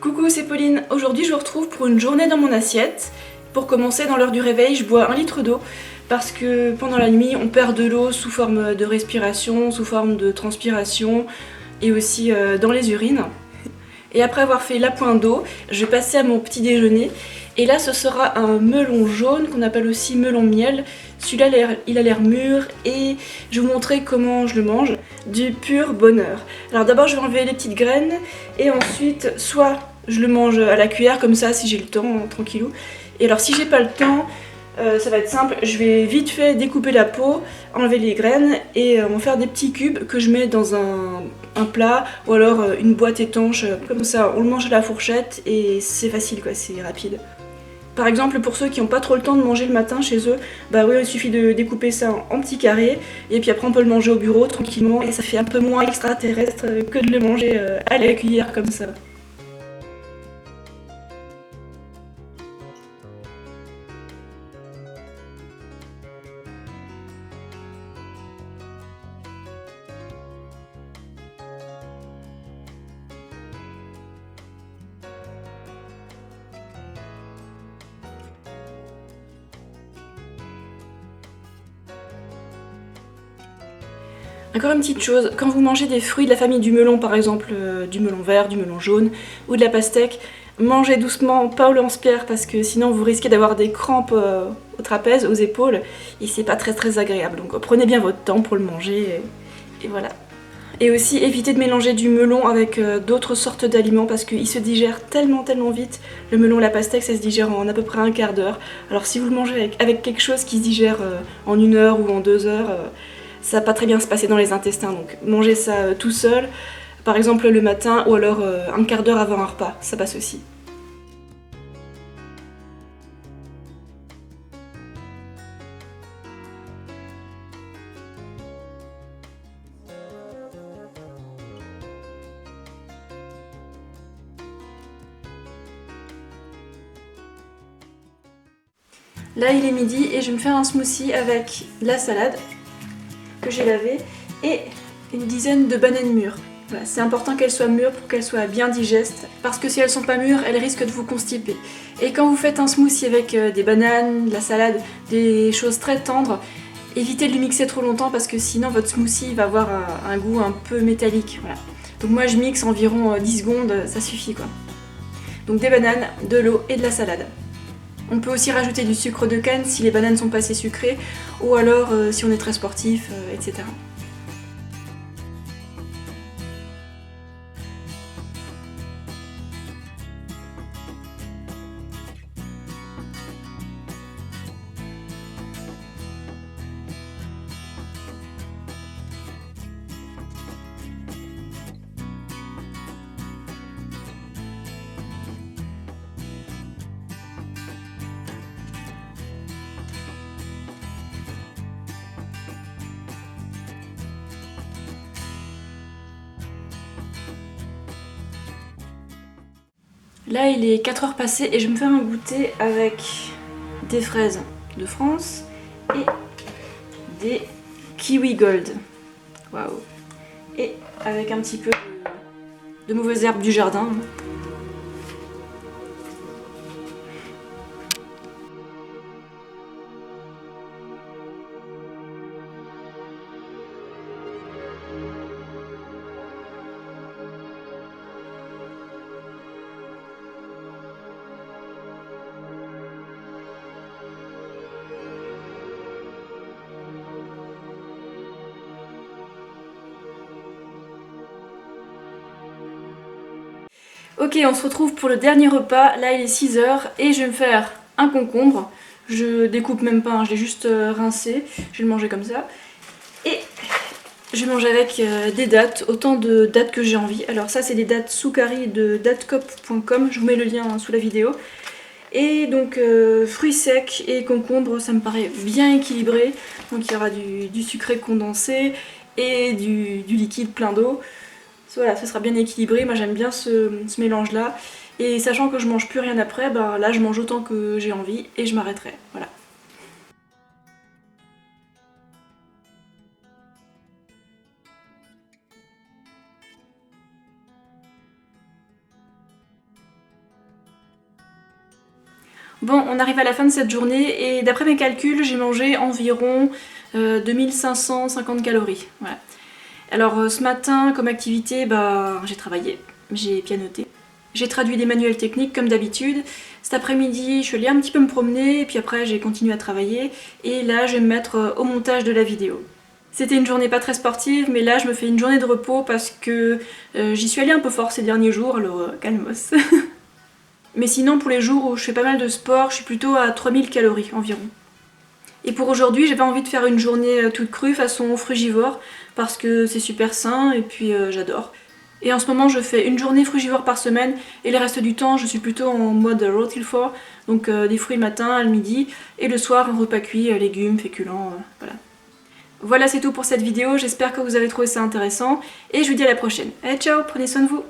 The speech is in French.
Coucou, c'est Pauline. Aujourd'hui je vous retrouve pour une journée dans mon assiette. Pour commencer, dans l'heure du réveil, je bois 1 litre d'eau parce que pendant la nuit on perd de l'eau sous forme de respiration, sous forme de transpiration et aussi dans les urines. Et après avoir fait la pointe d'eau, je vais passer à mon petit déjeuner. Et là ce sera un melon jaune qu'on appelle aussi melon miel. Celui-là il a l'air mûr et je vais vous montrer comment je le mange. Du pur bonheur. Alors d'abord je vais enlever les petites graines et ensuite soit je le mange à la cuillère comme ça si j'ai le temps, tranquillou. Et alors si j'ai pas le temps, ça va être simple, je vais vite fait découper la peau, enlever les graines et en faire des petits cubes que je mets dans un plat ou alors une boîte étanche. Comme ça on le mange à la fourchette et c'est facile quoi, c'est rapide. Par exemple, pour ceux qui n'ont pas trop le temps de manger le matin chez eux, bah oui, il suffit de découper ça en petits carrés et puis après on peut le manger au bureau tranquillement et ça fait un peu moins extraterrestre que de le manger à la cuillère comme ça. Encore une petite chose, quand vous mangez des fruits de la famille du melon par exemple, du melon vert, du melon jaune ou de la pastèque, mangez doucement, pas au lance-pierre parce que sinon vous risquez d'avoir des crampes au trapèze, aux épaules et c'est pas très agréable. Donc prenez bien votre temps pour le manger et voilà. Et aussi évitez de mélanger du melon avec d'autres sortes d'aliments parce qu'il se digère tellement vite. Le melon et la pastèque ça se digère en à peu près un quart d'heure. Alors si vous le mangez avec quelque chose qui se digère en 1 heure ou en 2 heures, ça va pas très bien se passer dans les intestins, donc mangez ça tout seul, par exemple le matin ou alors un quart d'heure avant un repas, ça passe aussi. Là il est midi et je vais me faire un smoothie avec la salade que j'ai lavée et une dizaine de bananes mûres. Voilà, c'est important qu'elles soient mûres pour qu'elles soient bien digestes parce que si elles sont pas mûres, elles risquent de vous constiper. Et quand vous faites un smoothie avec des bananes, de la salade, des choses très tendres, évitez de le mixer trop longtemps parce que sinon votre smoothie va avoir un goût un peu métallique. Voilà. Donc moi je mixe environ 10 secondes, ça suffit quoi. Donc des bananes, de l'eau et de la salade. On peut aussi rajouter du sucre de canne si les bananes sont pas assez sucrées ou alors si on est très sportif, etc. Là il est 4 heures passées et je vais me faire un goûter avec des fraises de France et des kiwi gold. Waouh. Et avec un petit peu de mauvaises herbes du jardin. Ok, on se retrouve pour le dernier repas. Là il est 6 heures et je vais me faire un concombre. Je découpe même pas, je l'ai juste rincé. Je vais le manger comme ça. Et je vais manger avec des dattes, autant de dattes que j'ai envie. Alors ça c'est des dattes Soukari de datecop.com, je vous mets le lien sous la vidéo. Et donc fruits secs et concombre, ça me paraît bien équilibré. Donc il y aura du sucré condensé et du liquide plein d'eau. Voilà, ce sera bien équilibré, moi j'aime bien ce mélange là. Et sachant que je mange plus rien après, ben là je mange autant que j'ai envie et je m'arrêterai, voilà. Bon, on arrive à la fin de cette journée et d'après mes calculs, j'ai mangé environ 2550 calories. Voilà. Alors ce matin, comme activité, j'ai travaillé, j'ai pianoté. J'ai traduit des manuels techniques comme d'habitude. Cet après-midi, je suis allée un petit peu me promener et puis après j'ai continué à travailler. Et là, je vais me mettre au montage de la vidéo. C'était une journée pas très sportive, mais là je me fais une journée de repos parce que j'y suis allée un peu fort ces derniers jours, alors calmos. Mais sinon, pour les jours où je fais pas mal de sport, je suis plutôt à 3000 calories environ. Et pour aujourd'hui, j'avais envie de faire une journée toute crue façon frugivore parce que c'est super sain et puis j'adore. Et en ce moment, je fais une journée frugivore par semaine et le reste du temps, je suis plutôt en mode rotilfort, donc des fruits le matin, le midi et le soir un repas cuit, légumes, féculents, voilà. Voilà, c'est tout pour cette vidéo, j'espère que vous avez trouvé ça intéressant et je vous dis à la prochaine. Allez, ciao, prenez soin de vous!